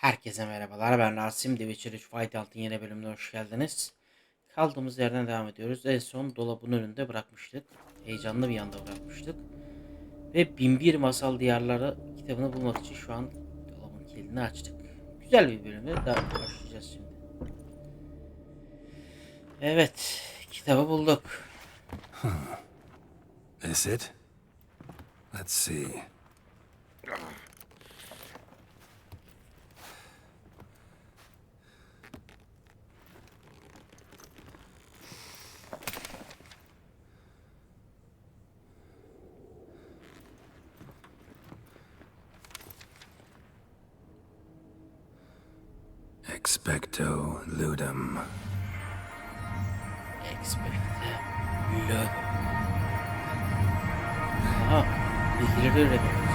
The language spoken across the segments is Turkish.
Herkese merhabalar. Ben Rasim. Witcher 3 Whiteout'ın yeni bölümüne hoş geldiniz. Kaldığımız yerden devam ediyoruz. En son dolabın önünde bırakmıştık. Heyecanlı bir anda bırakmıştık. Ve 1001 Masal Diyarları kitabını bulmak için şu an dolabın kilidini açtık. Güzel bir bölümde daha başlayacağız şimdi. Evet, kitabı bulduk. This it? Let's see. Expecto ludum. Aha, bilgileri öğreniyoruz.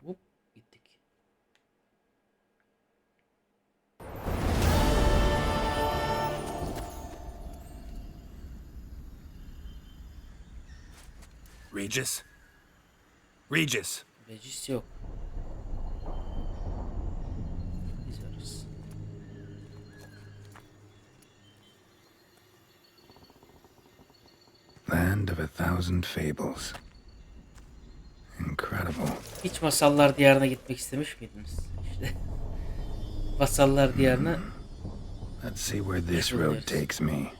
Hop, gittik. Regis? Regis! Regis yok. Biz varız. Land of a thousand fables. Incredible. Hiç Masallar Diyarı'na gitmek istemiş miydiniz? İşte Masallar Diyarı'na Let's see where this road takes me.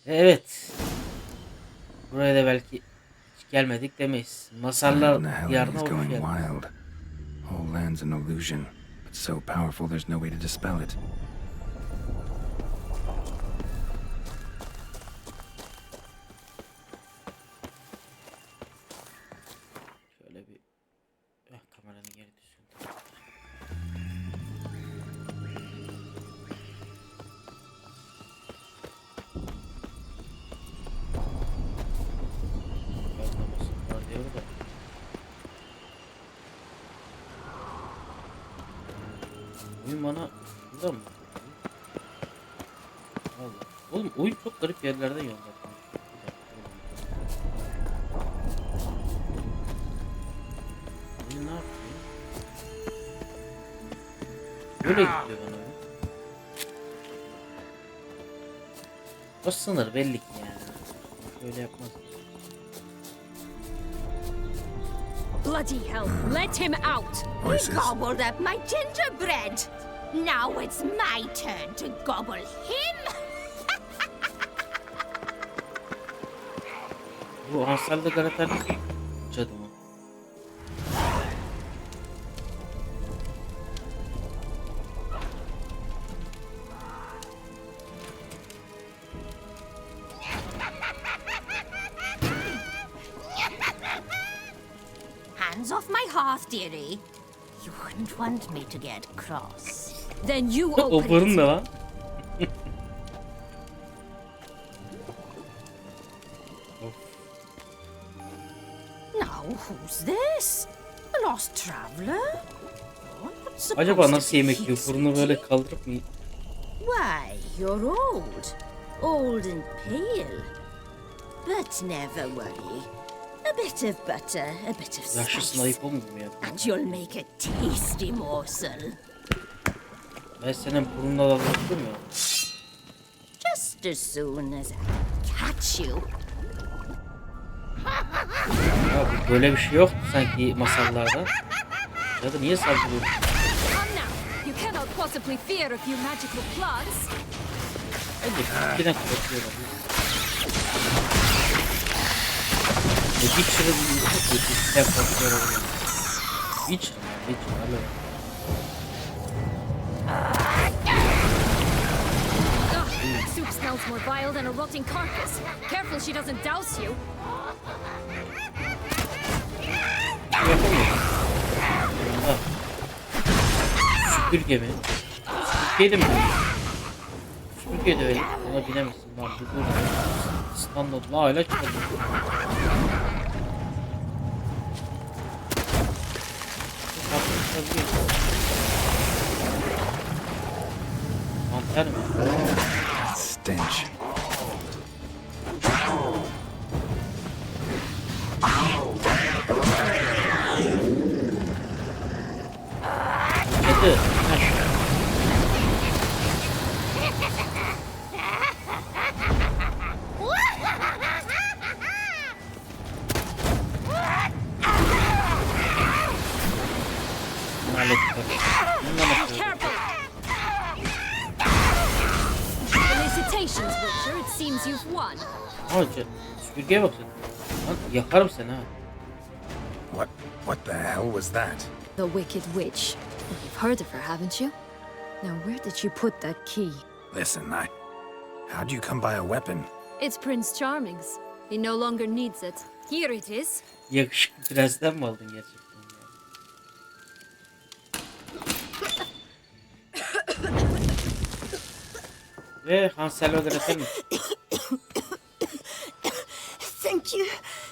evet. Buraya da belki hiç gelmedik demeyiz. Masallar Diyarı'na hoş going geldiniz. wild. Whole land's an illusion, but so powerful there's no way to dispel it. Şöyle bir kameranın geri düşsün. Var diyor da. Oyun bana burada mı? Allah. Oğlum oyun çok garip yerlerden yollatmış. Oyun ne yapıyor? Böyle gidiyor bana oyun. O sınır belli ki yani. Böyle yapmaz. Bloody hell, let him out! Voices. He gobbled up my gingerbread. Now it's my turn to gobble him. Bu Hansal'da karakter cadı mı? Hands off my hearth, dearie. You wouldn't want me to get cross. Then you O open burun it. ne lan? Now, who's this? A lost traveler? Acaba nasıl yemek yiyor? Burnu böyle kaldırıp mı? Why, you're old. Old and pale. But never worry. A bit of butter, a bit of Yaşlısın spice, ayıp olmuyor mu ya? and you'll make a tasty morsel. Ben senin burnuna dalmıştım ya. Just as soon as I catch you. Ya böyle bir şey yok sanki masallarda. Ya da niye saldırıyor? Come now. You cannot possibly fear a few magical plants. Bence ikiden korkuyorlar. Bir sürü ikiden korkuyorlar. Hiç öyle. Ugh, soup smells more vile than a rotting carcass. Careful she doesn't douse you. Ha. Süpürge mi? Süpürge de mi? Süpürge de öyle. Ona bilemezsin. Lan bu dur. Standart. La hala çıkmadı. Mantar mı? Stench. Kaçtı. Kaçtı. Careful! Felicitations, Witcher. It seems you've won. Hocam süpürgeye bak sen. Lan yakarım seni ha. What the hell was that? The Wicked Witch. You've heard of her, haven't you? Now, where did you put that key? Listen, how'd you come by a weapon? It's Prince Charming's. He no longer needs it. Here it is. Yakışıklı prensten mi aldın gerçekten ya? Ve Hansel ve Gretel mi? Thank you.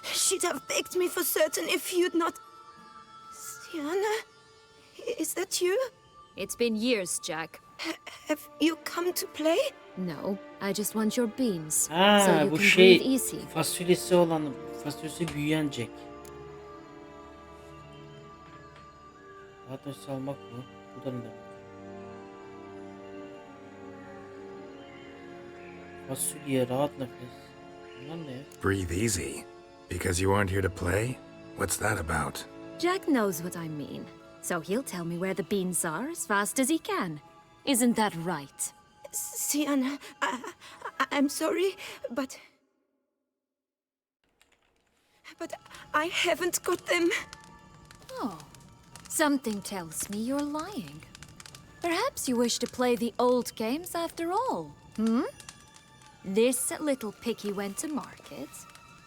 She'd have begged me for certain if you'd not... Sienna? Is that you? It's been years, Jack. Have you come to play? No, I just want your beans. So Ha you bu can şey breathe easy. fasulyesi olan fasulyesi büyüyen Jack. Rahat nefes almak mı? Bu da ne demek? Fasulye, rahat nefes. Bunlar ne ya? Breathe easy. Because you aren't here to play? What's that about? Jack knows what I mean. So he'll tell me where the beans are as fast as he can. Isn't that right? Sienna, I'm sorry, but I haven't got them. Oh, something tells me you're lying. Perhaps you wish to play the old games after all, hmm? This little piggy went to market.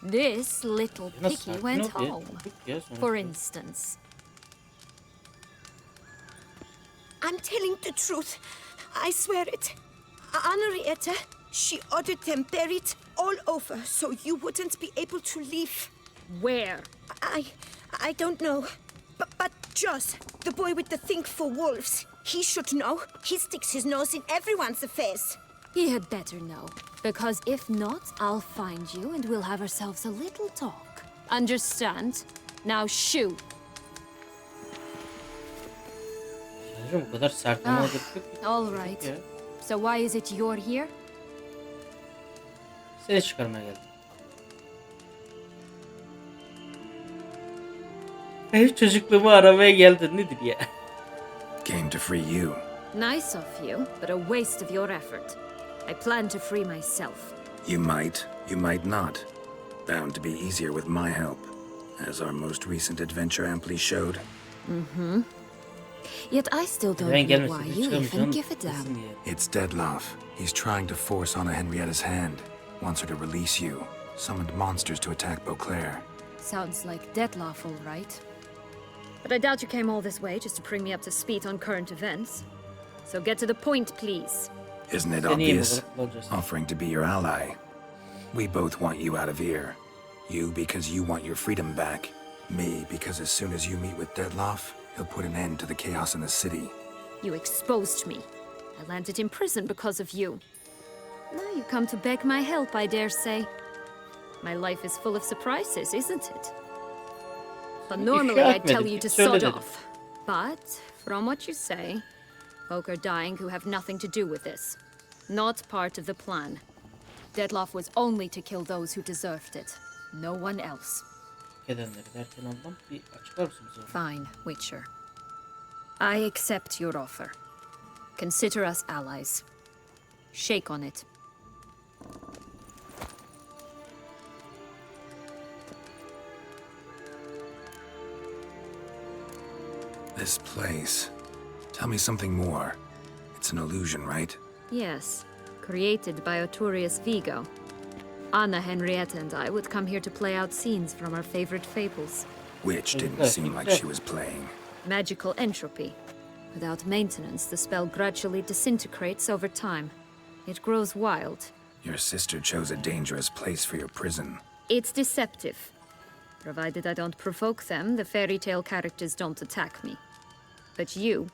This little piggy went home, for instance. I'm telling the truth. I swear it. Henrietta, she ordered them buried all over so you wouldn't be able to leave. Where? I don't know. But Joss, the boy with the thing for wolves, he should know. He sticks his nose in everyone's affairs. He had better know. Because if not, I'll find you and we'll have ourselves a little talk. Understand? Now shoo! Bu kadar sert olmana gerek yok. All right. Ya. So why is it you're here? Seni çıkarmaya geldim. Çocukluğumu aramaya geldin nedir ya? Came to free you. Nice of you, but a waste of your effort. I plan to free myself. You might not. Bound to be easier with my help, as our most recent adventure amply showed. Yet I still don't Ben know why gelmesin. you even Çıkamayacağım. give a damn. Kesin diye. It's Deadloff. He's trying to force Anna Henrietta's hand. Wants her to release you. Summoned monsters to attack Beauclair. Sounds like Deadloff, all right. But I doubt you came all this way just to bring me up to speed on current events. So get to the point, please. Isn't it Deneyim obvious? olarak bulacağız. Offering to be your ally. We both want you out of here. You because you want your freedom back. Me because as soon as you meet with Deadloff, he'll put an end to the chaos in the city. You exposed me. I landed in prison because of you. Now you come to beg my help, I dare say. My life is full of surprises, isn't it? But normally I'd tell you to sod off. But, from what you say, folk are dying who have nothing to do with this. Not part of the plan. Deadloff was only to kill those who deserved it. No one else. Edenleri derken ablam bir açıklar mısın bize? Fine, Witcher. I accept your offer. Consider us allies. Shake on it. This place. Tell me something more. It's an illusion, right? Yes, created by Arturius Vigo. Anna, Henrietta, and I would come here to play out scenes from our favorite fables. Which didn't seem like she was playing. Magical entropy. Without maintenance, the spell gradually disintegrates over time. It grows wild. Your sister chose a dangerous place for your prison. It's deceptive. Provided I don't provoke them, the fairy tale characters don't attack me. But you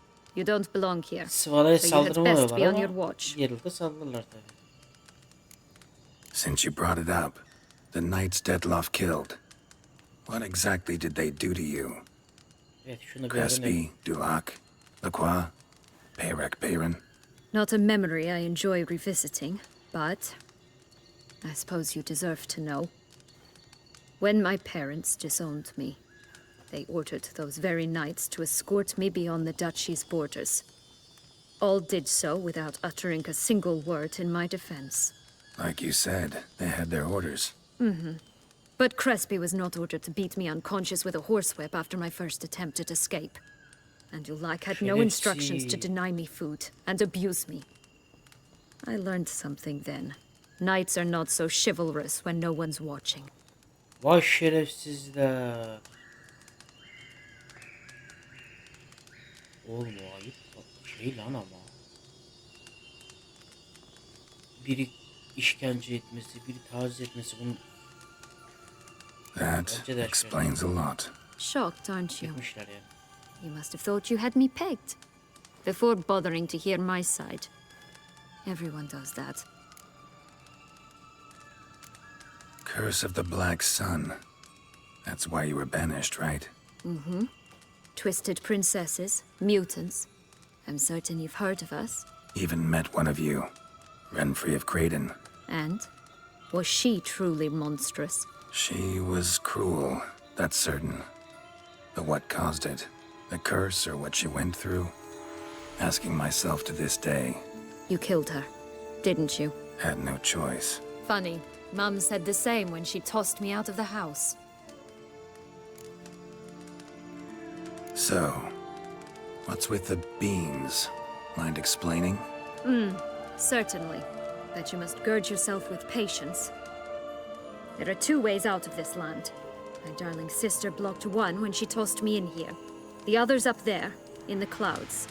don't belong here. Sıvalaya So you had best saldırmıyorlar be on ama your watch. yerinde saldırırlar tabii. Since you brought it up, the knights Deadloff killed. What exactly did they do to you? Evet şunu bir Crespi, öğrenelim. Dulac, Laqua, Payrak Bayron. Not a memory I enjoy revisiting, but I suppose you deserve to know. When my parents disowned me, they ordered those very knights to escort me beyond the duchy's borders. All did so without uttering a single word in my defense. Like you said, they had their orders. But Crespi was not ordered to beat me unconscious with a horsewhip after my first attempt at escape. And Ulak had no instructions to deny me food and abuse me. I learned something then. Knights are not so chivalrous when no one's watching. Vay şerefsizler. Oğlum o ayıp şey lan ama. Biri işkence etmesi, biri taciz etmesi bunu That explains a lot. Shocked, aren't you? yapmışlar ya. You must have thought you had me pegged. Before bothering to hear my side. Everyone does that. Curse of the Black Sun. That's why you were banished, right? Twisted princesses, mutants. I'm certain you've heard of us. Even met one of you. Renfrey of Craden. And? Was she truly monstrous? She was cruel, that's certain. But what caused it? The curse or what she went through? Asking myself to this day. You killed her, didn't you? Had no choice. Funny. Mum said the same when she tossed me out of the house. So, what's with the beans? Mind explaining? Certainly. But you must gird yourself with patience. There are two ways out of this land. My darling sister blocked one when she tossed me in here. The other's up there, in the clouds.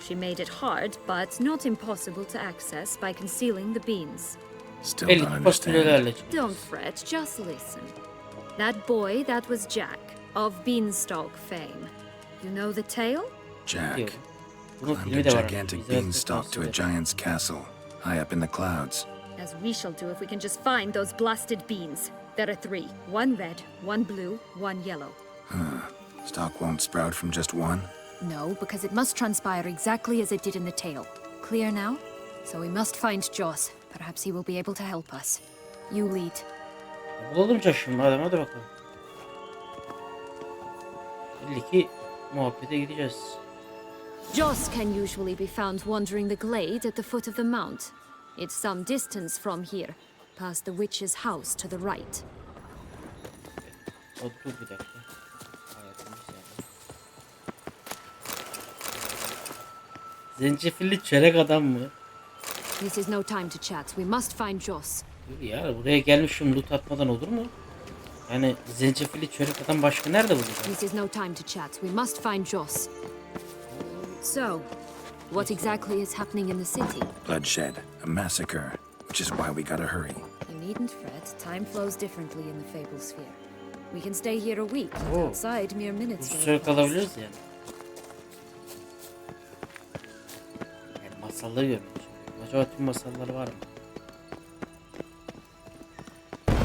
She made it hard, but not impossible to access by concealing the beans. Still Belli don't ki understand. fasulyelerle çıkmış. Don't fret, just listen. That boy, that was Jack, of Beanstalk fame. You know the tale? Jack Diyorum. Bunun climbed a filmi de var. gigantic İzlemesi beanstalk to a tavsiye ederim. giant's castle, high up in the clouds. As we shall do if we can just find those blasted beans. There are three. One red, one blue, one yellow. Stalk won't sprout from just one? No, because it must transpire exactly as it did in the tale. Clear now? So we must find Joss. Perhaps he will be able to help us. You lead. Bulalım Çarşamba madem, hadi bakalım. Belli ki muhabbete gideceğiz. Joss can usually be found wandering the glade at the foot of the mount. It's some distance from here, past the witch's house to the right. O dur bir dakika. Hayatım bir saniye. Zencefilli çörek adam mı? This is no time to chat. We must find Joss. Dur ya, buraya gelmişim, loot atmadan olur mu? Yani zencefilli çörek adam başka nerede bulacağım? This is no time to chat. We must find Joss. So, what exactly is happening in the city? Bloodshed, a massacre, which is why we gotta hurry. You needn't fret. Time flows differently in the Fable Sphere. We can stay here a week, but Oh. outside mere minutes. Uzun will süre pass. kalabiliriz yani. Yani masalları görmek istiyorum. Acaba tüm masallar var mı?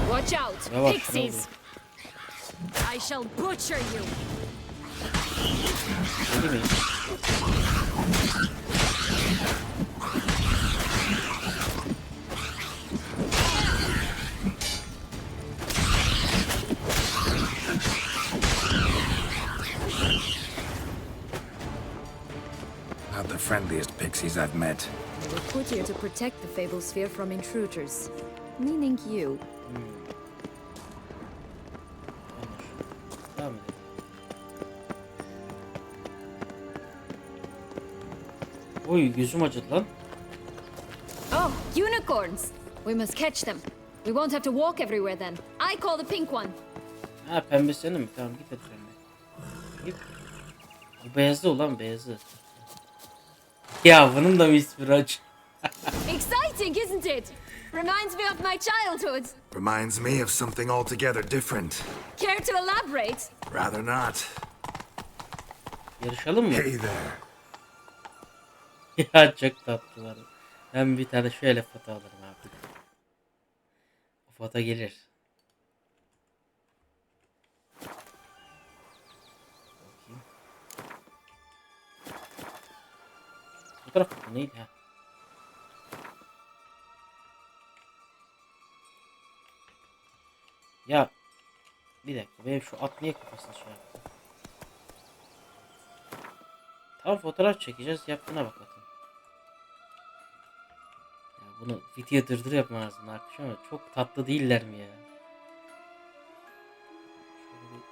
Watch out, Yavaş, pixies! ne I shall butcher you. Değil mi? Not the friendliest pixies I've met. We were put here to protect the Fable Sphere from intruders, meaning you. Anlaşıldı. Devam edelim. Oy, gözüm acıdı lan. Oh, unicorns! We must catch them. We won't have to walk everywhere then. I call the pink one. Ha, pembe senin mi? Tamam, git hadi pembe. Git. Bu beyazı ulan, beyazı. Ya bunun da mı ismi aç? Exciting, isn't it? Reminds me of my childhood. Reminds me of something altogether different. Care to elaborate? Rather not. Yarışalım mı? Hey there. Ya çok tatlılar. Ben bir tane şöyle foto alırım abi. O foto gelir. Bakayım. Fotoğraf mı neydi ha? Ya bir dakika, benim şu at niye kafasını şey yaptı? Tam fotoğraf çekeceğiz, yaptığına bak atın. Ya bunu video dırdır yapmam lazım arkadaşlar ama çok tatlı değiller mi ya? Şöyle bir...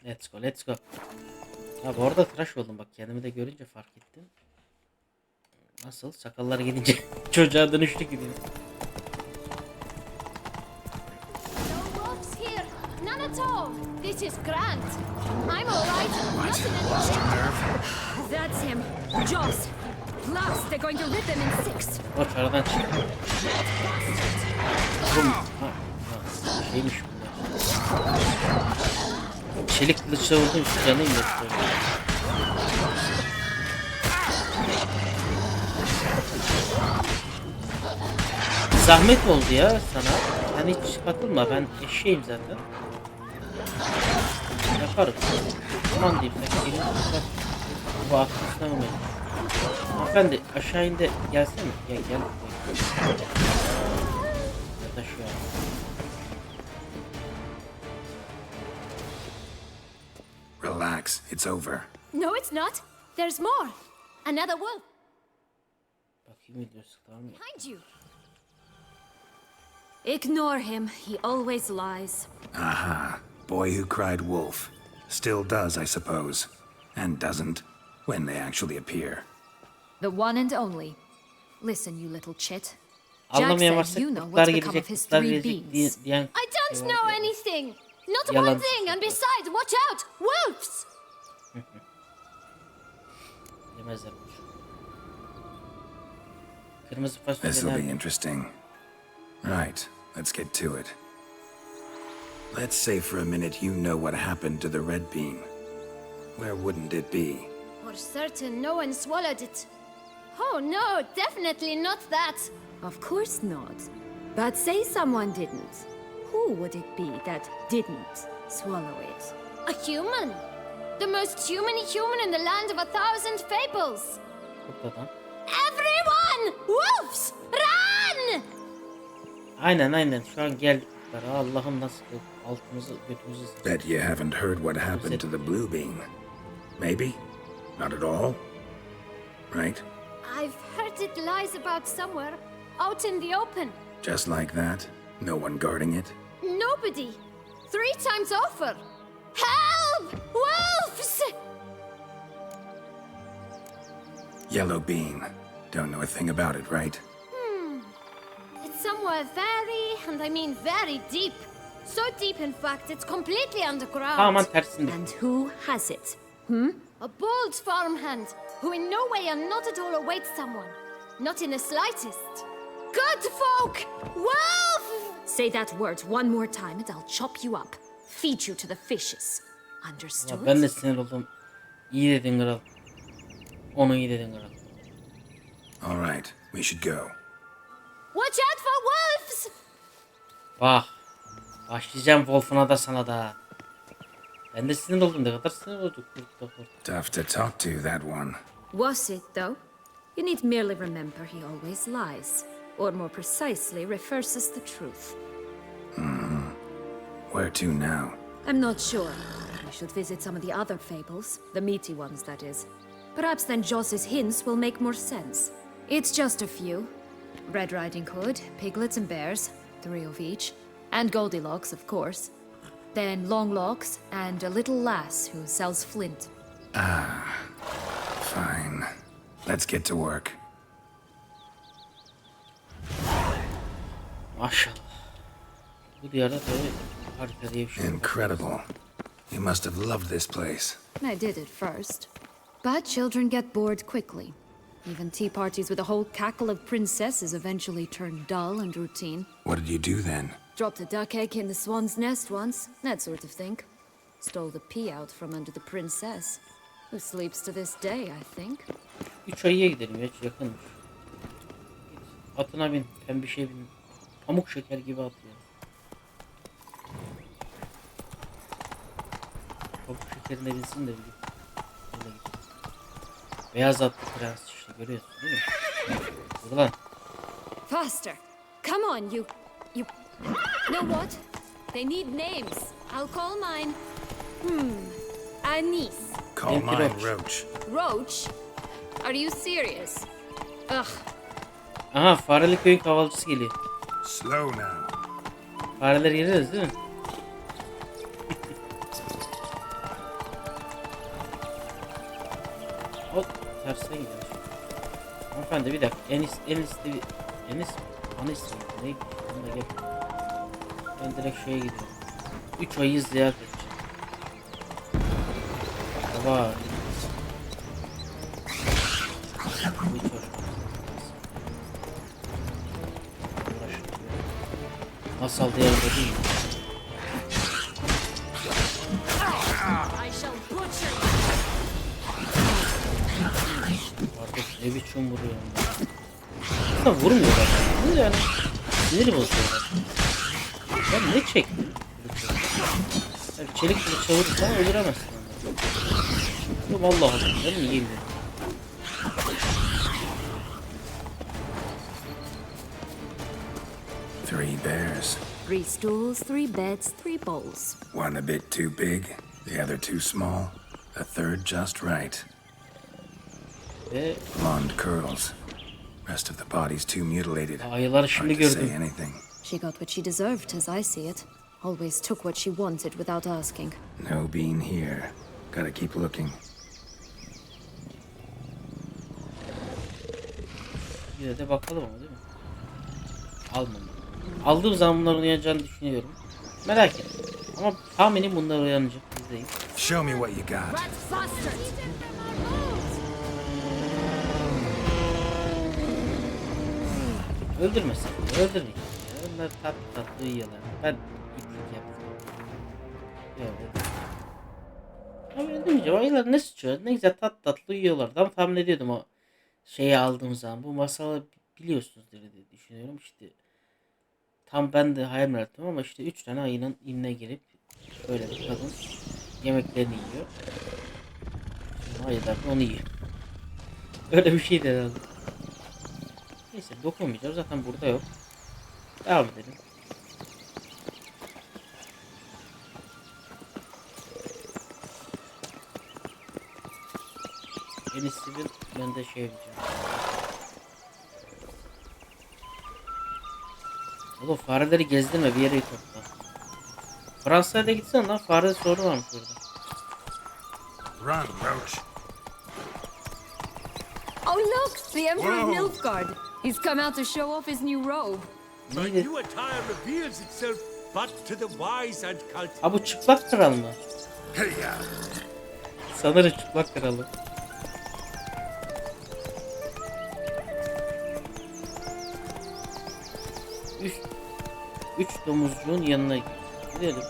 Let's go, let's go. Ya bu arada tıraş oldum bak, kendimi de görünce fark ettim. Nasıl? Sakallar gelince çocuğa dönüştü gibi. No wolves here. None at all. This is grand. I'm all right. Nothing in there. That's him. Jaws. Last, they're going to rip them in six. O çaradan çıktı. Oğlum, şeymiş bunlar. Çelik kılıçla vurdum şu canı indirdi. Zahmet oldu ya sana. Sen hiç katılma, ben eşeğim zaten. Yaparım. Aman diyeyim sen gelin tutar. Bu aklısına mı? Hanımefendi aşağı indi gelsene. Gel. Ya da şu an. Relax, it's over. No, it's not. There's more. Another wolf Bakayım videosu tamam mı? behind you. Ignore him. He always lies. Aha, boy who cried wolf. Still does, I suppose. And doesn't, when they actually appear. The one and only. Listen, you little chit. Jack Anlamayan says varsa you know kurtlar what's become gelecek, of his kurtlar three gelecek beans. diyen I don't şey var know ya. anything. Not Yalan one thing. And besides, watch out. Wolves! Yemezler bu. Kırmızı This'll be fasulyeler. interesting. Right, let's get to it. Let's say for a minute you know what happened to the red bean. Where wouldn't it be? For certain, no one swallowed it. Oh no, definitely not that. Of course not. But say someone didn't. Who would it be that didn't swallow it? A human. The most human in the land of 1,000 fables. Kurt adam. Everyone! Wolves! Run! Aynen şu an geldik kurtlara. Allah'ım nasıl altımızı götümüzü ısırdı. Bet you haven't heard what happened to the blue bean. Maybe? Not at all? Right? I've heard it lies about somewhere, out in the open. Just like that? No one guarding it? Nobody. 3 times over. Help! Wolves! Yellow bean. Don't know a thing about it, right? It's somewhere very, and I mean very deep. So deep, in fact, it's completely underground. Tamamen tersinde. And who has it? A bold farmhand who in no way and not at all awaits someone. Not in the slightest. Good folk! Wolf! Say that word one more time and I'll chop you up. Feed you to the fishes. Ya Understood? ben de sinir oldum. İyi dedin kral. Onu iyi dedin kral. All right, we should go. Watch out for wolves! Bak. Başlayacağım Wolf'una da sana da. Ben de sinir oldum, ne kadar sinir olduk. Tough to talk to, that one. Was it, though? You need merely remember he always lies. Or more precisely, reverses the truth. Where to now? I'm not sure. We should visit some of the other fables. The meaty ones, that is. Perhaps then Joss's hints will make more sense. It's just a few. Red Riding Hood, piglets and bears, 3 of each. And Goldilocks, of course. Then Longlocks and a little lass who sells flint. Fine. Let's get to work. Maşallah. Bu diyarda tabii harika diye bir şey yok. Incredible. You must have loved this place. I did at first. But children get bored quickly. Even tea parties with a whole cackle of princesses eventually turn dull and routine. What did you do then? Dropped a duck egg in the swan's nest once, that sort of thing. Stole the pea out from under the princess, who sleeps to this day, I think. 3 ayıya gidelim ya, yakınmış. Atına bin, pembişe bin. Pamuk şeker gibi at ya. Pamuk şeker. tekerine binsin de bileyim. Öyle gidiyor. Beyaz atlı prens işte görüyorsun değil mi? Dur lan. Faster! Come on, you. Know what? They need names. I'll call mine. Anise. Call Benimki mine Roach. Roach. Roach? Are you serious? Ugh. Aha fareli köyün kavalcısı geliyor. Slow now. Fareleri yeriz değil mi? Hop tersine gidiyor. Hanımefendi bir dakika. Enis mi? Anis mi? Ne? Onu da gel. Ben direkt şeye gidiyorum. 3 ayı ziyaret edeceğim. Baba. Bu hiç hoş. Masal Diyarı değil mi? I shall butcher you. Artık ne biçim vuruyor ya. Aslında vurmuyorlar. Bu yani sinir bozuyorlar. Ben ne çektim? Yani çelik kılıç çavurursan öldüremezsin onları. Yok vallahi Allah ben yiyeyim dedim. Three bears. 3 stools, 3 beds, 3 bowls. One a bit too big, the other too small, the third just right. Ve Blonde curls. Rest of the body's too mutilated. ayıları şimdi Hard to say gördüm. anything. She got what she deserved, as I see it. Always took what she wanted without asking. No bean here. Gotta keep looking. Yine de bakalım ama değil mi? Almam. Aldığım zaman bunların uyanacağını düşünüyorum. Merak ettim. Ama tahminim bunlar uyanacak. İzleyin. Show me what you got. Öldürmesin. Öldürmeyin. Onlar tatlı tatlı uyuyorlar. Ben itlik yaptım. Evet. Ama öldürmeyeceğim. Ayılar ne sıçıyor? Ne güzel tatlı tatlı uyuyorlardı. Ama tahmin ediyordum o şeyi aldığım zaman. Bu masalı biliyorsunuzdur diye düşünüyorum. İşte tam ben de hayal ettim ama işte 3 tane ayının inine girip şöyle bir kadın yemeklerini yiyor. Şimdi ayılar da onu yiyor. Öyle bir şeydi herhalde. Neyse dokunmayacağım. Zaten burada yok. Devam edelim. En iyisi ben de şey yapacağım. Oğlum fareleri gezdirme bir yere topla. Fransa'ya da gitsen lan fare sorunu varmış burada. Run, Roach. Oh look, the Emperor Whoa. Nilfgaard. He's come out to show off his new robe. My Neydi? new attire reveals itself but to the wise and cultivated. Ha bu çıplak kral mı? Hey ya. Sanırım çıplak kralı. Üç domuzcuğun yanına gidelim.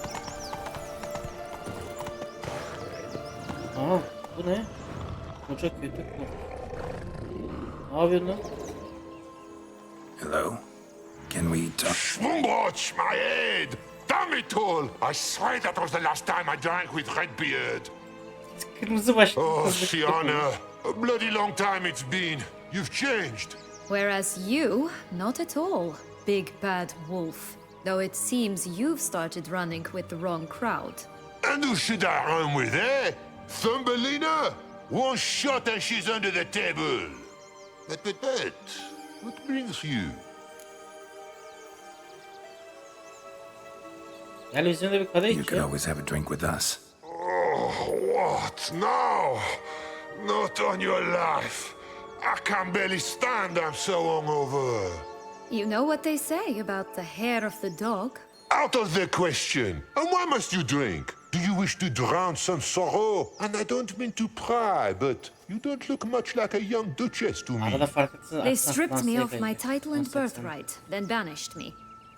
Aha bu ne? Koca köpek bu. Ne yapıyorsun lan? Hello. Can we talk? Schwungwatch, my head! Damn it all! I swear that was the last time I drank with Redbeard. Kırmızı başlı Oh, kızlık Sienna, a bloody long time it's been. You've changed. Whereas you, not at all, big bad wolf. Though it seems you've started running with the wrong crowd. And who should I run with, eh? Thumbelina? One shot and she's under the table. But, what brings you? Gel bizimle bir kadeh You iç could ya. always have a drink with us. Oh, what now? Not on your life. I can barely stand, I'm so hungover. You know what they say about the hair of the dog? Out of the question. And why must you drink? Do you wish to drown some sorrow? And I don't mean to pry, but you don't look much like a young duchess to me. Arada fark etsiniz. They aksan stripped me Fransa'ya of my kayacak. title and Fransa aksanı. birthright, then banished me.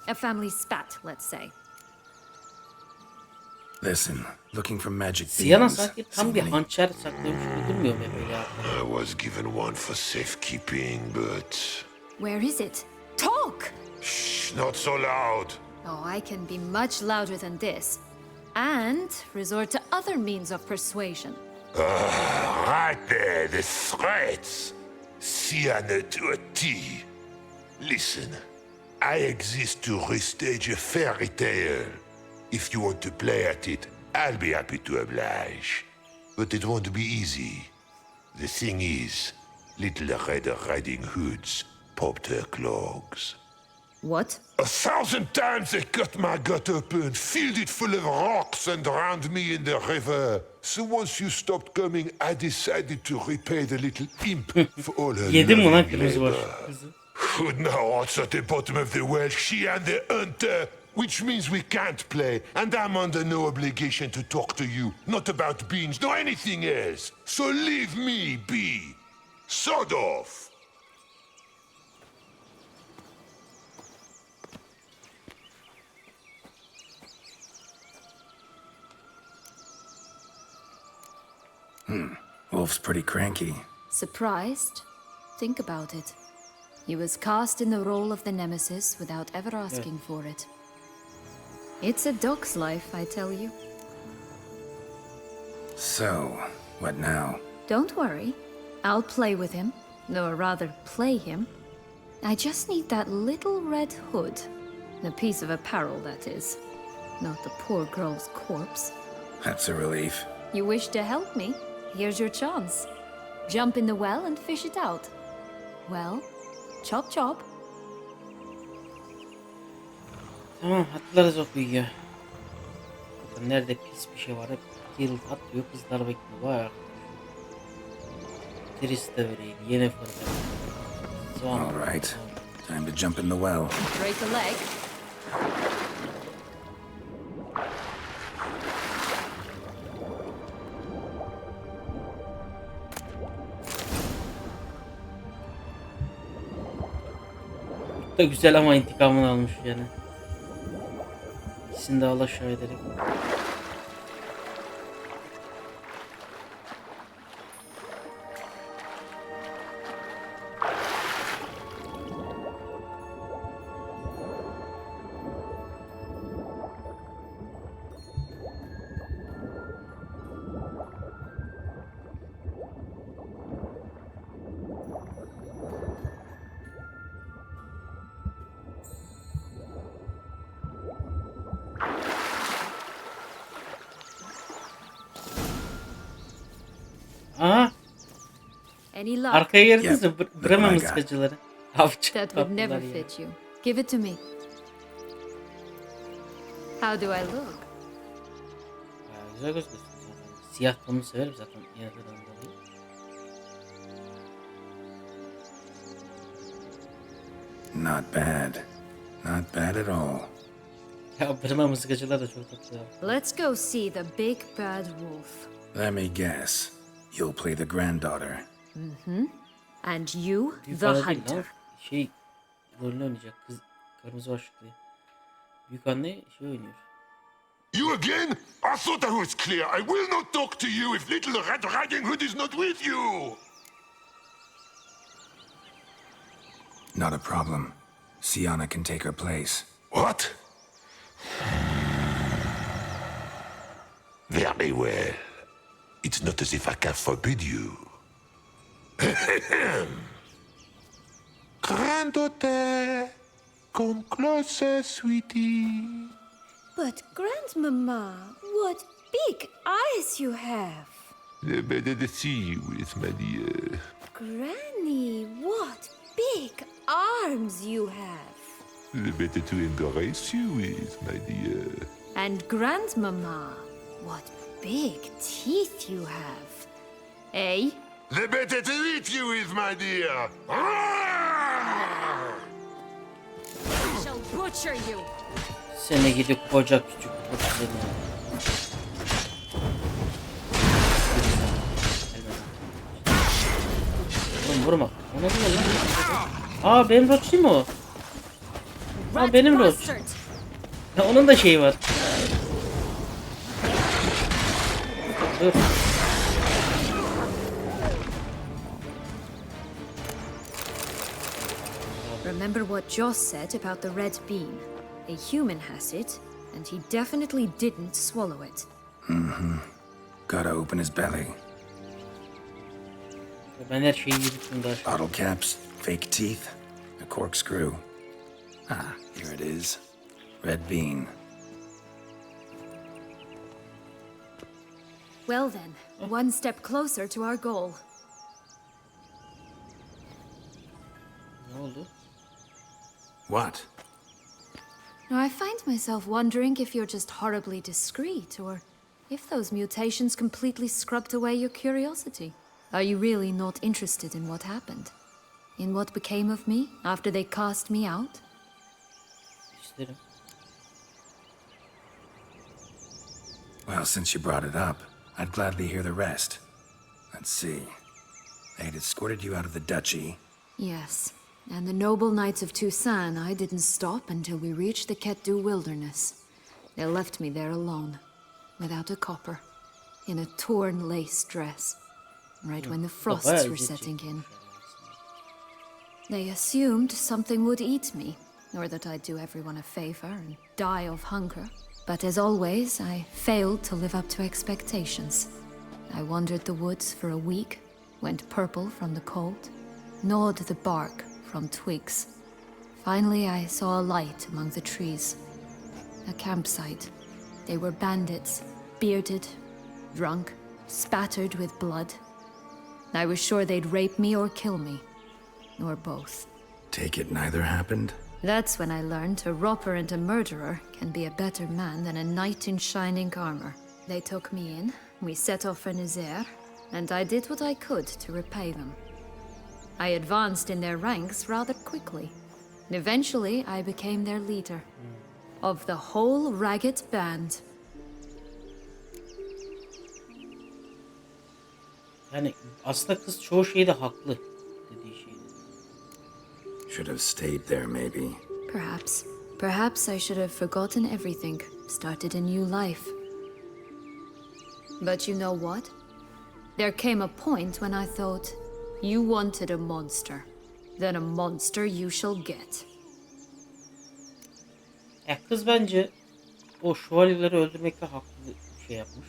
A family spat, let's say. Listen, looking for magic Sienna beans. sanki tam See bir any? hançer saklıyormuş gibi durmuyor mu böyle ya? I was given one for safekeeping, but... Where is it? Talk! Shh, not so loud. Oh, I can be much louder than this. And resort to other means of persuasion. Right there, the threats. Sienna to a T. Listen, I exist to restage a fairy tale. If you want to play at it, I'll be happy to oblige. But it won't be easy. The thing is, Little Red Riding Hoods popped her clogs. What? 1,000 times they cut my gut open, filled it full of rocks, and drowned me in the river. So once you stopped coming, I decided to repay the little imp for all her Yedim mi lan loving kırmızı labor. başlı kızı? Who now what's at the bottom of the well? She and the hunter, which means we can't play, and I'm under no obligation to talk to you, not about beans, nor anything else. So leave me be. Sod off. Wolf's pretty cranky. Surprised? Think about it. He was cast in the role of the nemesis without ever asking for it. It's a dog's life, I tell you. So, what now? Don't worry. I'll play with him. Or rather, play him. I just need that little red hood. A piece of apparel, that is. Not the poor girl's corpse. That's a relief. You wish to help me? Here's your chance. Jump in the well and fish it out. Well, chop chop. Tamam, atlarız o kuyuya. Bakın nerede pis bir şey var, hep yıl atlıyor, kızlar bekliyor. Vay arkadaş. Tris de öyleydi, Yennefer de öyleydi. Sonra- All right. Time to jump in the well. Break a leg. Da güzel ama intikamını almış yani. İkisini de alaşağı ederek. Aha, Any luck? arkaya geldiniz mi? Yep, Brema look what I got. mızıkacıları. Avcı That would never tatlılar ya. fit you. Give it to me. How do I look? Ya, güzel gözüküyorsun zaten. Siyah tonunu severim zaten. Yennefer'den dolayı. Not bad. Not bad at all. Ya Brema mızıkacılar da çok tatlı ya. Let's go see the big bad wolf. Let me guess. You'll play the granddaughter. And you, Büyük the anne değil lan. hunter. Şey, rolünü oynayacak kız. Kırmızı başlıklı. Büyük anne şey oynuyor. You again? I thought I was clear. I will not talk to you if Little Red Riding Hood is not with you. Not a problem. Sienna can take her place. What? Very well. It's not as if I can forbid you. Granddaughter, come closer, sweetie. But, Grandmama, what big eyes you have. The better to see you with, my dear. Granny, what big arms you have. The better to embrace you with, my dear. And grandmama, what big teeth you have. Eh? The better to eat you with, my dear. I shall butcher you. Seni gidip koca küçük kutlarını. Oğlum vurma. O ne diyor lan? Aa benim Roach değil mi o? Aa benim Roach. Bastard. Ya onun da şeyi var. Dur. Remember what Joss said about the red bean. A human has it, and he definitely didn't swallow it. Gotta open his belly. Ben her şeyi yedim daha. Bottle caps, fake teeth, a corkscrew. Ah, here it is. Red bean. Well then, one step closer to our goal. Ne oldu? What? Now, I find myself wondering if you're just horribly discreet, or if those mutations completely scrubbed away your curiosity. Are you really not interested in what happened? In what became of me after they cast me out? İsterim. Well, since you brought it up, I'd gladly hear the rest. Let's see. They'd escorted you out of the duchy. Yes, and the noble knights of Toussaint, I didn't stop until we reached the Ketdu wilderness. They left me there alone, without a copper, in a torn lace dress, right when the frosts were setting in. They assumed something would eat me, or that I'd do everyone a favor and die of hunger. But as always, I failed to live up to expectations. I wandered the woods for a week, went purple from the cold, gnawed the bark from twigs. Finally, I saw a light among the trees. A campsite. They were bandits, bearded, drunk, spattered with blood. I was sure they'd rape me or kill me, or both. Take it neither happened? That's when I learned a robber and a murderer can be a better man than a knight in shining armor. They took me in, we set off for Nazaire, and I did what I could to repay them. I advanced in their ranks rather quickly. Eventually, I became their leader. Of the whole ragged band. Yani aslında kız çoğu şeyde haklı dediği şeyde. Should have stayed there, maybe. Perhaps. Perhaps I should have forgotten everything, started a new life. But you know what? There came a point when I thought, you wanted a monster. Then a monster you shall get. Ya kız bence o şövalyeleri öldürmekte haklı bir şey yapmış.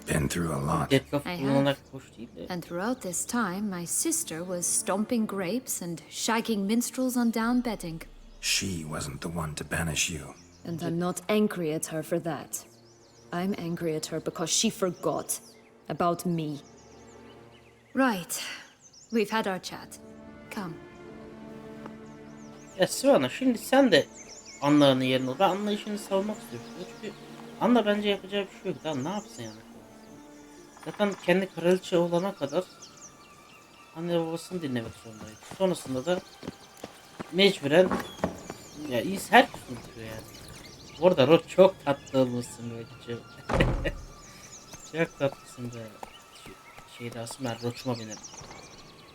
Been through a lot. Deadlock I kullanarak hoş değil de. And throughout this time, my sister was stomping grapes and shagging minstrels on down bedding. She wasn't the one to banish you. And I'm not angry at her for that. I'm angry at her because she forgot about me. Right. We've had our chat. Come. Ya Sivana şimdi sen de Anna'nın yerine ol. Ben Anna işini savunmak istiyorum. Çünkü Anna bence yapacağı bir şey yok. Daha ne yapsın yani? Zaten kendi kraliçe olana kadar anne babasını dinlemek zorundaydı. Sonrasında da mecburen ya herkes unutuyor yani. Orada Rod çok tatlı olmuşsun böyle. Çok tatlısın be. Şeyde aslında ben Roç'uma binerim.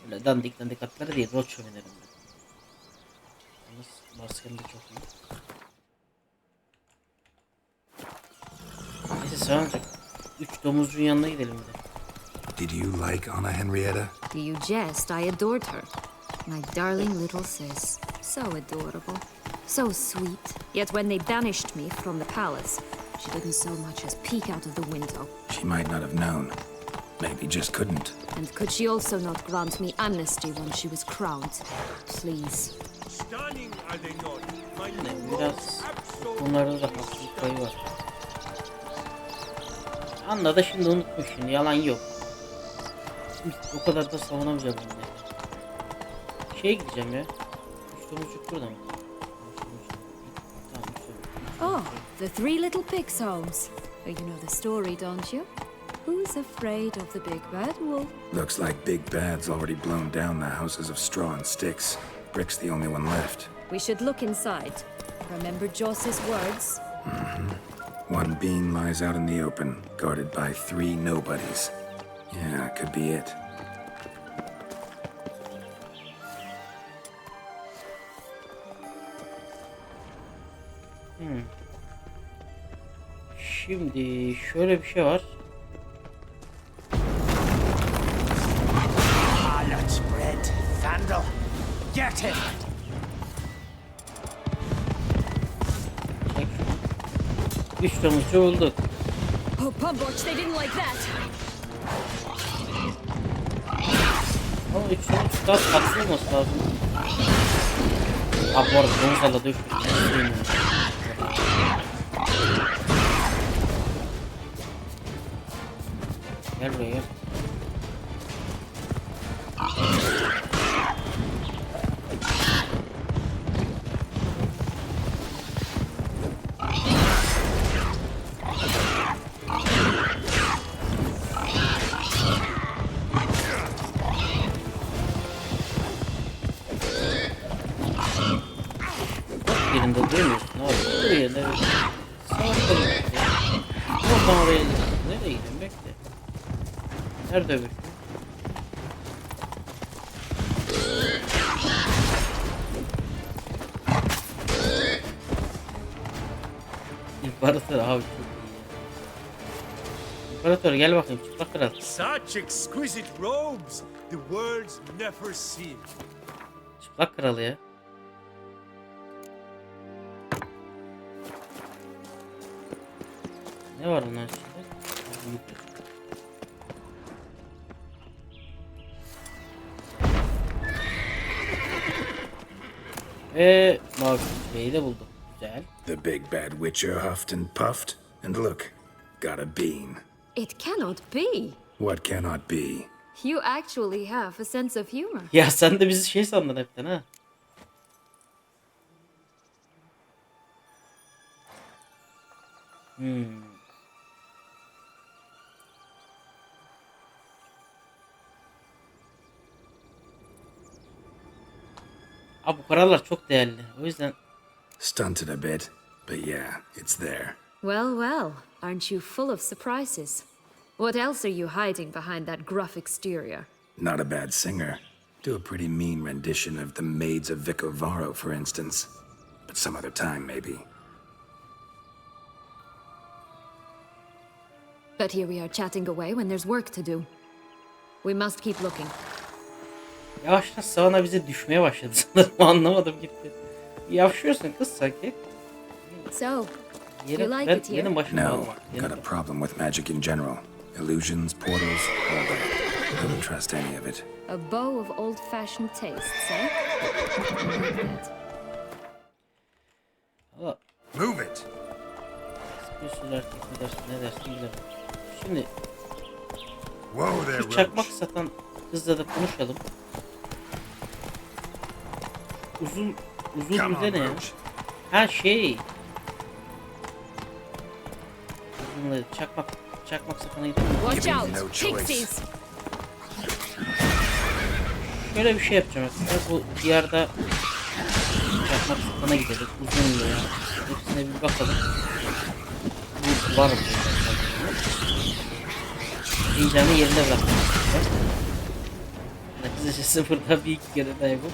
Öyle dandik dandik atları değil, Roç'a binerim ben. Yalnız maskem de çok iyi. Neyse Sığancık. 3 domuzcuğun yanına gidelim bir de. Did you like Anna Henrietta? Do you jest? I adored her. My darling little sis. So adorable. So sweet. Yet when they banished me from the palace, she didn't so much as peek out of the window. She might not have known. Maybe just couldn't. And could she also not grant me amnesty when she was crowned? Please. Stunning are they not? My Yani new biraz robes absolute. bunlarda da haklılık payı var. Anla da şimdi unutmuş şimdi yalan yok. Şimdi o kadar da savunamayacağım bunu. Şeye gideceğim ya. Üç domuzcuk burada mı? Oh, the three little pigs' homes. You know the story, don't you? Who's afraid of the big bad wolf? Looks like Big Bad's already blown down the houses of straw and sticks. Brick's the only one left. We should look inside. Remember Joss's words? One bean lies out in the open, guarded by 3 nobodies. Yeah, could be it. Şimdi şöyle bir şey var. Harlot's bread, Vandal. Get him! Çek şunu. 3 domuzcu bulduk. Oh, Pumborch, they didn't like that. Ama 3 domuzcu daha tatlı olması lazım. Abi bu arada domuzlarla dövüşmek istemiyorum. Gel buraya gel. Yerinde durmuyorsun abi. Dur yerinde. Sağa sola git ya. Oradan oraya git. Nereye gidiyorsun? Bekle. Nerede öbür? İmparator abi çok iyi ya. İmparator gel bakayım çıplak kral. Such exquisite robes the world's never seen. Çıplak kralı ya. Ne var bunun içinde? Ve mavi şeyi de buldum. Güzel. The big bad witcher huffed and puffed, and look, got a bean. It cannot be. What cannot be? You actually have a sense of humor. Ya sen de bizi şey sandın hepten ha. Abi bu paralar çok değerli. O yüzden Stunted a bit, but yeah, it's there. Well, well, aren't you full of surprises? What else are you hiding behind that gruff exterior? Not a bad singer. Do a pretty mean rendition of The Maids of Vicovaro, for instance. But some other time, maybe. But here we are chatting away when there's work to do. We must keep looking. yavaştan sağına bize düşmeye başladı sanırım. Anlamadım gitti. Yavşıyorsun kız sanki. So, you Yere, like ben it here? yerin başına No, aldım. got a problem with magic in general. Illusions, portals, all that. I wouldn't trust any of it. A bow of old-fashioned tastes, eh? I like that. Valla Move it! sıkıyorsun artık ne dersin bilemem. Şimdi Whoa there, şu çakmak satan kızla da konuşalım. Uzun bize ne ya? Ha şey. Uzunları çakmak satana gidelim. Watch Give me out! no choice. Pixies! Şöyle bir şey yapacağım aslında. Bu diyarda çakmak satana gidelim. Uzunlu ya. Hepsine bir bakalım. Bu var mı? Heyecanı yerine bıraktım. Kısaca sıfırda bir iki kere daha yapıp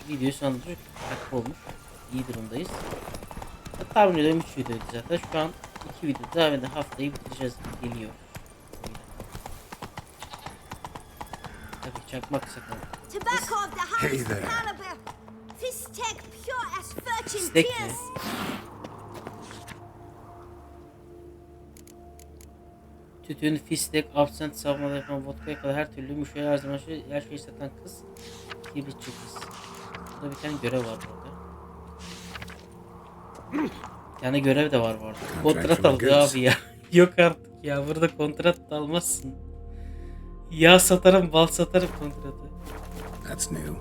videoyu sonlandırıcı takip olmuş. İyi durumdayız. Tahmin ediyorum 3 videoydu zaten. Şu an 2 video daha ve de haftayı bitireceğiz. Geliyor. Tabii çakmak sakın. Tobacco of the Hey highest there. caliber. Fistek pure as virgin Destek mi? tears. Tütün, fistek, absent, savunma yapan vodka'ya kadar her türlü müşteri her zaman her şeyi satan kız. Kibritçi kız. Burada bir tane görev var burada. Bir tane görev de var bu arada. Kontrat alıyor abi ya. Yok artık ya. Burada kontrat da almazsın. Yağ satarım, bal satarım kontratı. That's new.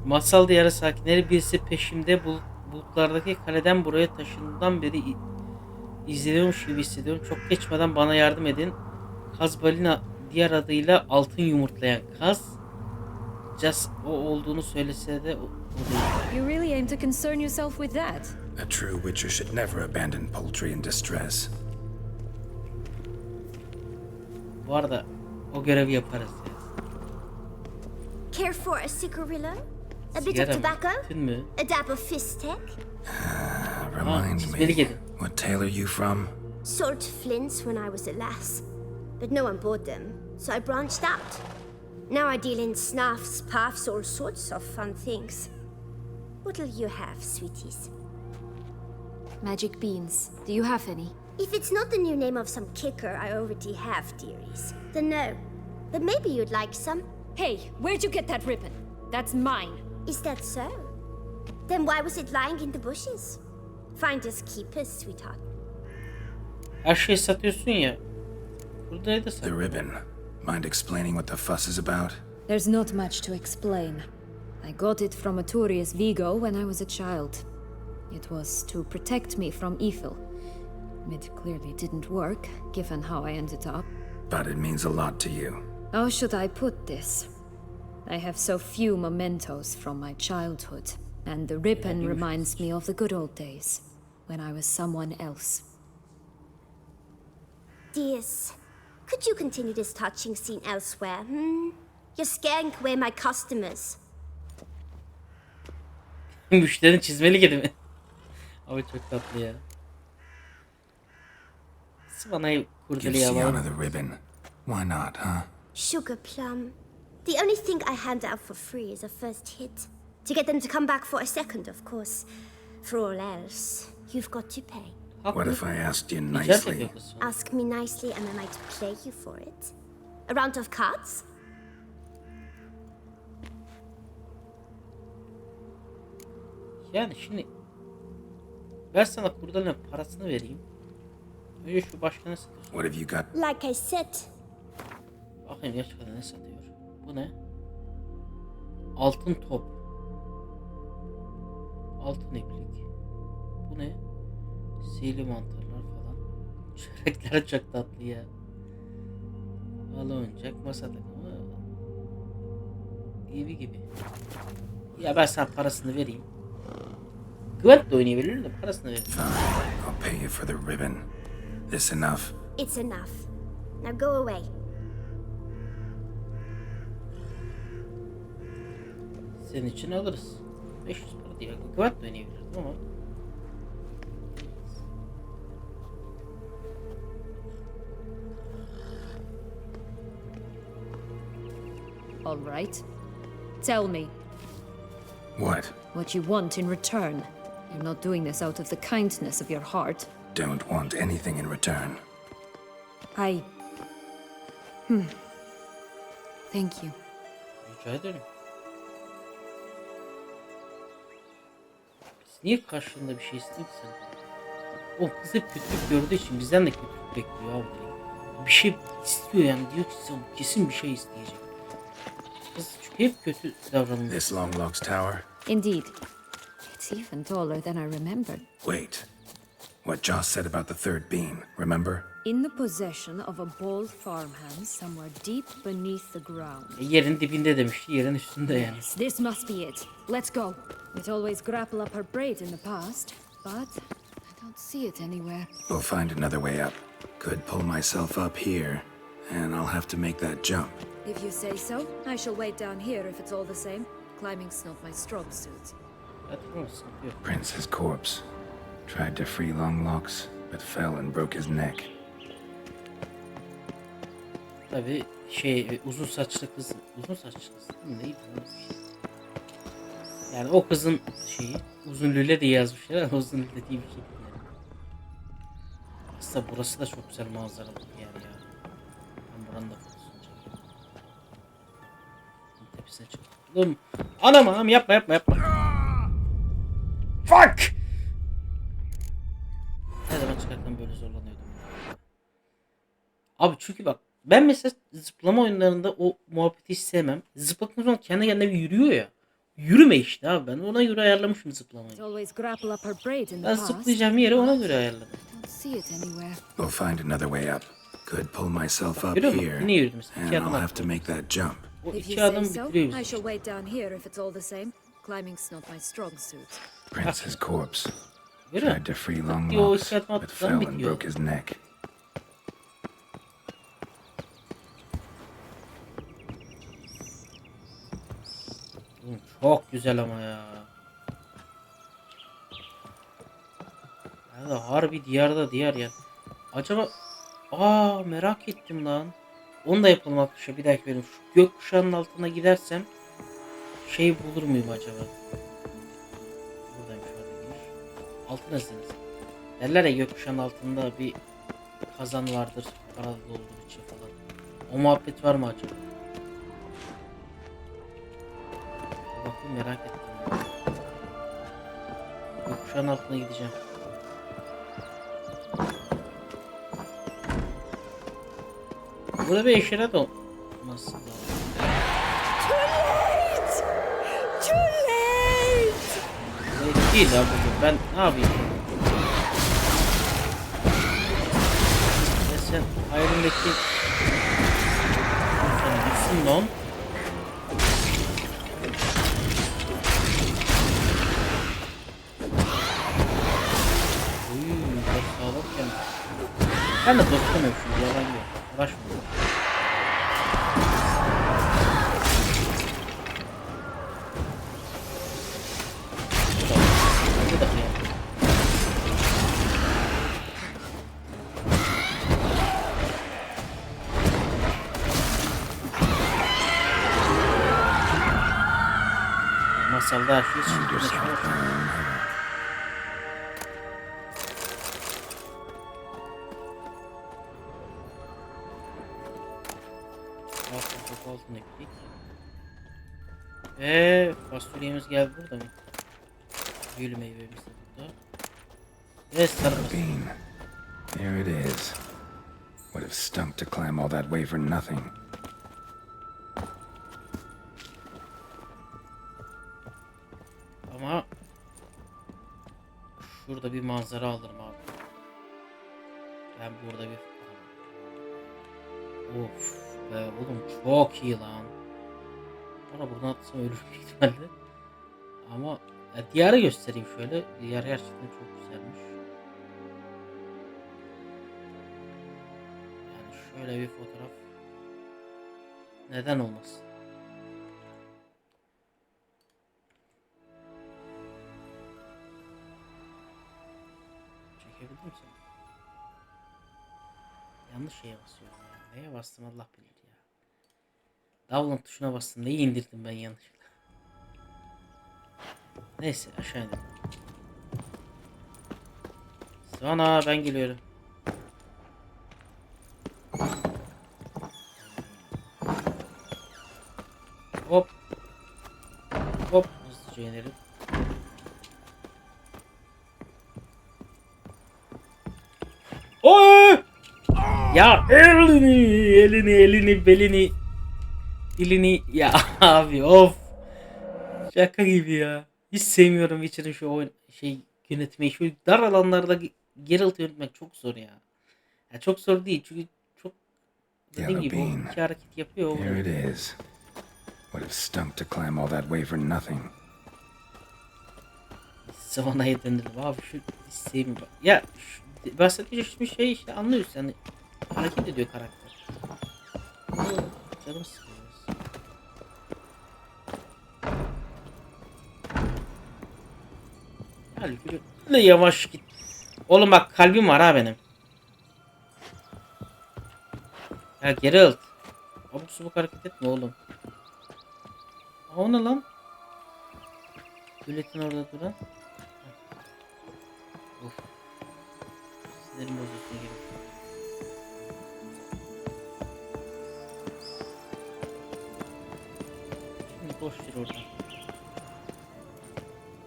Masal diyarı sakinleri birisi peşimde bulutlardaki kaleden buraya taşındığından beri izliyormuş gibi hissediyorum. Çok geçmeden bana yardım edin. Kaz balina diğer adıyla altın yumurtlayan kaz. Just o olduğunu söylese de o değil. You really aim to concern yourself with that? A true witcher should never abandon poultry in distress. Bu arada o görevi yaparız ya. Care for a cigarillo? A bit Sigara of mı? tobacco? Tütün mü? A dab of fistek? Remind çizmeli me, gelin. what tale are you from? Sold flints when I was a lass, but no one bought them, so I branched out. Now I deal in snuffs, puffs, all sorts of fun things. What'll you have, sweeties? Magic beans. Do you have any? If it's not the new name of some kicker I already have, dearies, then no. But maybe you'd like some. Hey, where'd you get that ribbon? That's mine. Is that so? Then why was it lying in the bushes? Finders keepers, sweetheart. Her şeyi satıyorsun ya. Burada ne de The satıyor? ribbon. Mind explaining what the fuss is about? There's not much to explain. I got it from a Turius Vigo when I was a child. It was to protect me from evil. It clearly didn't work, given how I ended up. But it means a lot to you. How should I put this? I have so few mementos from my childhood, and the ribbon reminds me of the good old days, when I was someone else. Dears, could you continue this touching scene elsewhere, You're scaring away my customers. Müşterinin çizmeli kedi mi? Abi çok tatlı ya. Bana Give kurdeleyi Sienna alalım. the ribbon. Why not, huh? Sugar plum. The only thing I hand out for free is a first hit. To get them to come back for a second, of course. For all else, you've got to pay. What if I asked you İcat nicely? ediyor kız. Ask me nicely and I might play you for it. A round of cards? Yani şimdi ben sana kurdelenin parasını vereyim. Önce şu başka ne satıyorsun? What have you got? Like I said, Bakayım gerçekten ne satıyor. Bu ne? Altın top. Altın iplik. Bu ne? Sihirli mantarlar falan. Çörekler çok tatlı ya. Halı oyuncak, masa takımı. Gibi. Ya ben sana parasını vereyim. Güventle oynayabilirim de parasını vereyim. Fine. I'll pay you for the ribbon. This enough? it's enough. Now go away. Senin için alırız. 500 para diye. Güventle oynayabilirdim ama. All right. Tell me What? you want in return. You're not doing this out of the kindness of your heart. Don't want anything in return. Thank you. Rica ederim. Biz niye karşılığında bir şey istedik sen? O kız hep kötülük gördüğü için bizden de kötülük bekliyor abi. Bir şey istiyor yani, diyor ki sen kesin bir şey isteyecek. Kız çünkü hep kötü davranıyor. This Long Logs tower? Indeed. It's even taller than I remembered. Wait. What Joss said about the third beam, remember? In the possession of a bold farmhand somewhere deep beneath the ground. Yerin dibinde demişti, yerin üstünde yani. This must be it. Let's go. It always grapple up her braid in the past, but I don't see it anywhere. We'll find another way up. Could pull myself up here, and I'll have to make that jump. If you say so, I shall wait down here if it's all the same. Climbing's not my strong suit. Hatırlamazsın, yok. Prince's corpse. Tried to free Longlocks, but fell and broke his neck. Tabii uzun saçlı kız neydi? Yani o kızın şeyi uzun lüle diye yazmışlar ama uzun lüle diye bir şey değil yani. Aslında burası da çok güzel manzaralı bir yer ya. Ben buranın da fotosunu çekeyim. Tepesine çıktım. Anam yapma. Fuck! Her zaman çıkarken böyle zorlanıyordum. Abi çünkü bak ben mesela zıplama oyunlarında o muhabbeti hiç sevmem. Zıpladıktan sonra kendi kendine bir yürüyor ya. Yürüme işte abi, ben ona göre ayarlamışım zıplamayı. It always grapple up her braid in the Ben past. zıplayacağım yeri ona göre ayarladım. Don't see it anywhere. We'll find another way up. Could pull myself up Görüyor musun? here, Yine yürüdüm. and İki I'll adım have attım. to make that jump. O If you iki say adım so, bitiriyoruz. I shall wait down here if it's all the same. Climbing's not my strong suit. Prince's corpse. Görüyor Tried to musun? free Diyor, Longlocks, iki adım but attıktan fell and bitiyor. broke his neck. Çok güzel ama ya. Ya harbi diyarda diyar ya. Acaba merak ettim lan. Onu da yapalım arkadaşlar, bir dahaki bölüm. Şu gökkuşağının altına gidersem bulur muyum acaba? altın hazinesi. Derler ya gökkuşağının altında bir kazan vardır. Paralı olduğu için falan. O muhabbet var mı acaba? Bakayım merak ettim. Gökkuşağının altına gideceğim. Burada bir eşyalar da olması lazım. Too late! Değil ya bu. Ben ne yapayım? Ya sen ayrımdaki gitsin lan. Çok sağlıkken. Ben de dostum şimdi yalan yok. Uğraşmıyorum. Bu da kıyam. Masalda her şey şimdi. Altın eklik. Fasulyemiz geldi burada mı? Gül meyvemiz de burada. Ve sarımsak. Bean. There it is. Would have stunk to climb all that way for nothing. Ama şurada bir manzara alırım abi. Ben burada bir... Of be oğlum çok iyi lan. Bana buradan atsam ölürüm büyük ihtimalle. Ama ya, Diyarı göstereyim şöyle. Diyarı gerçekten çok güzelmiş. Yani şöyle bir fotoğraf. Neden olmasın? Çekebildim mi seni? Yanlış şeye basıyorum ya. Neye bastım Allah bilir ya. Davulun tuşuna bastım. Neyi indirdim ben yanlışlıkla. Neyse aşağı inelim. Sonra ben geliyorum. Hop. Hop. Hızlıca inelim. Oy! Ya elini belini dilini ya abi of şaka gibi ya. Hiç sevmiyorum Witcher'ın şu oyun yönetmeyi. Şu dar alanlarda Geralt yönetmek çok zor ya. Ya çok zor değil çünkü çok dediğim gibi o iki hareket yapıyor. Here it is. Would have stunk to climb all that way for nothing. Savana'ya döndüm abi şu sevmiyorum. Ya bahsettiğim şey işte anlıyorsun yani hareket ediyor karakter. Canım sıkılıyor. Halbuki ne yavaş git. Oğlum bak kalbim var ha benim. Ya Geralt. Abuk subuk hareket etme oğlum. Aa, o ne lan? Gületin orada duran. Of. Sinirim bozuyorsun gibi. Şimdi boş ver oradan.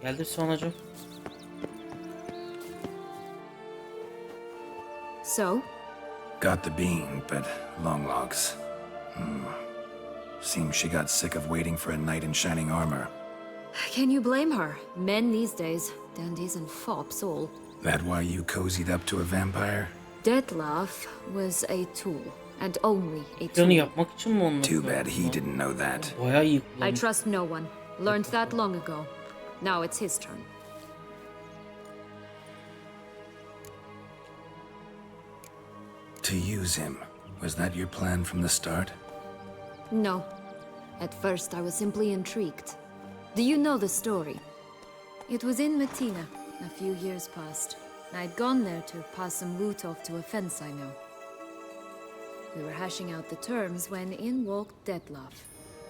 Geldim sonacığım. So? Got the bean, but long logs. Seems she got sick of waiting for a knight in shining armor. Can you blame her? Men these days, dandies and fops all. That why you cozied up to a vampire? Dettlaff was a tool, and only a Planı tool. yapmak için mi onu? Too bad he didn't know that. Bayağı iyi I kullanmış. trust no one. Learned that long ago. Now it's his turn. To use him, was that your plan from the start? No. At first, I was simply intrigued. Do you know the story? It was in Metina, a few years past. I'd gone there to pass some loot off to a fence I know. We were hashing out the terms when in walked Dettlaff.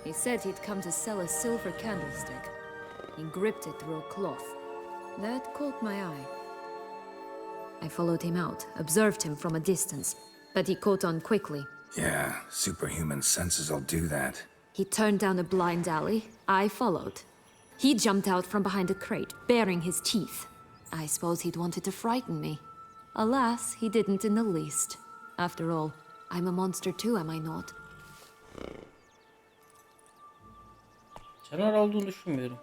He said he'd come to sell a silver candlestick. He gripped it through a cloth. That caught my eye. I followed him out, observed him from a distance, but he caught on quickly. Yeah, superhuman senses will do that. He turned down a blind alley. I followed. He jumped out from behind a crate, baring his teeth. I suppose he'd wanted to frighten me. Alas, he didn't in the least. After all, I'm a monster too, am I not? Canavar olduğunu düşünmüyorum.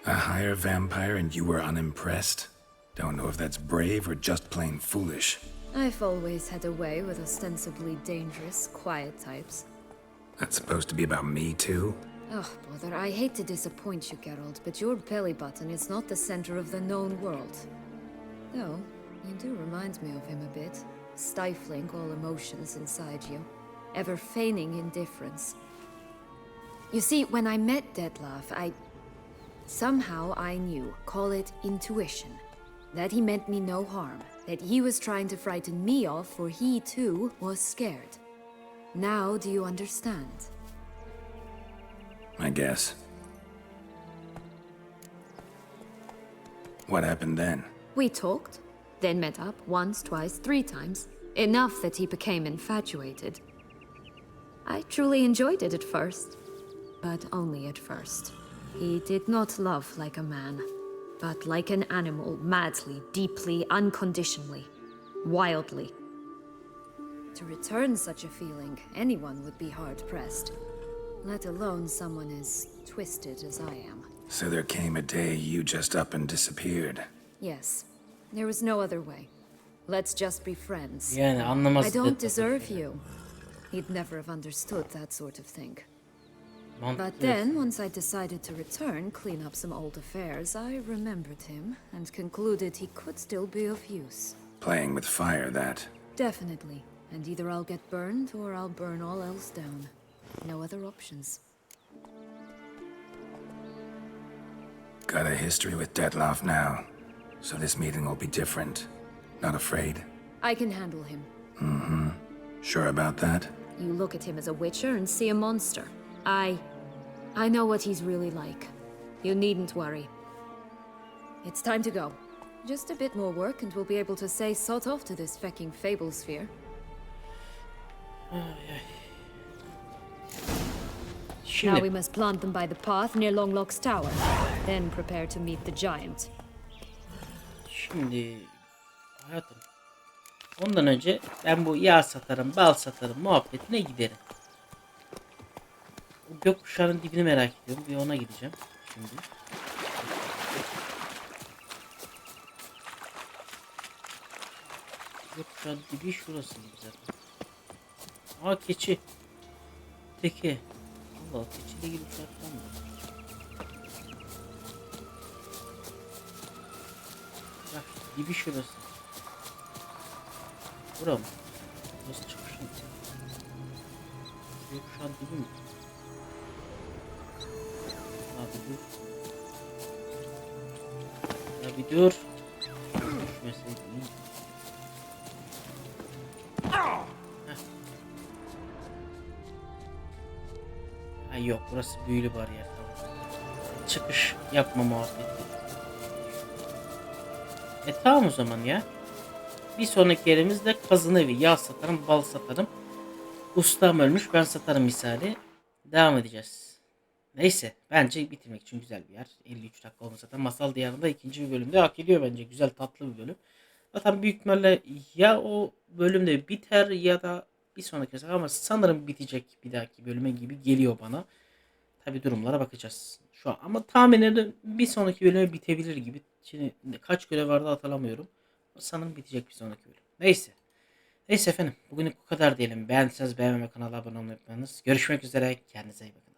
A higher vampire and you were unimpressed? Don't know if that's brave or just plain foolish. I've always had a way with ostensibly dangerous, quiet types. That's supposed to be about me too? Oh, bother, I hate to disappoint you, Geralt, but your belly button is not the center of the known world. Though, you do remind me of him a bit, stifling all emotions inside you, ever feigning indifference. You see, when I met Detlef, somehow I knew, call it intuition, that he meant me no harm, that he was trying to frighten me off, for he too was scared. Now do you understand? I guess. What happened then? We talked, then met up once, twice, 3 times, enough that he became infatuated. I truly enjoyed it at first, but only at first. He did not love like a man, but like an animal, madly, deeply, unconditionally, wildly. To return such a feeling, anyone would be hard-pressed, let alone someone as twisted as I am. So there came a day you just up and disappeared. Yes, there was no other way. Let's just be friends. Yani anlamaz. I don't deserve you. He'd never have understood that sort of thing. But then, once I decided to return, clean up some old affairs, I remembered him and concluded he could still be of use. Playing with fire, that. Definitely. And either I'll get burned or I'll burn all else down. No other options. Got a history with Detlef now, so this meeting will be different. Not afraid? I can handle him. Mm-hmm. Sure about that? You look at him as a witcher and see a monster. I know what he's really like. You needn't worry. It's time to go. Just a bit more work and we'll be able to say sod off to this fecking fable sphere. Now we must plant them by the path near Longlock's tower. Then prepare to meet the giant. Şimdi hayatım, ondan önce ben bu yağ satarım, bal satarım muhabbetine giderim. O gökkuşağının dibini merak ediyorum. Bir ona gideceğim şimdi. Gökkuşağının dibi şurası gibi zaten. Aa, keçi. Teke. Allah, keçiyle ilgili şartlar mı? Bak, dibi şurası. Bura mı? Nasıl çıkış mı? Gökkuşağının dibi mi? Abi dur. Ya bir dur. Düşmeseydim iyi. Ha yok, burası büyülü bariyer, tamam. Çıkış yapma muhabbeti. Tamam o zaman ya. Bir sonraki yerimizde kazın evi. Yağ satarım, bal satarım. Ustam ölmüş, ben satarım misali. Devam edeceğiz. Neyse, bence bitirmek için güzel bir yer. 53 dakika olmasa zaten Masal Diyarı'nda ikinci bir bölümde hak ediyor bence. Güzel, tatlı bir bölüm. Zaten büyük ihtimalle ya o bölümde biter ya da bir sonraki sefer, ama sanırım bitecek bir dahaki bölüme gibi geliyor bana. Tabi durumlara bakacağız şu an, ama tahminlerim bir sonraki bölüme bitebilir gibi. Şimdi kaç görev vardı hatırlamıyorum. Sanırım bitecek bir sonraki bölüm. Neyse. Neyse efendim, bugünlük bu kadar diyelim. Beğendiyseniz beğenmeyi, kanala abone olmayı unutmayınız. Görüşmek üzere. Kendinize iyi bakın.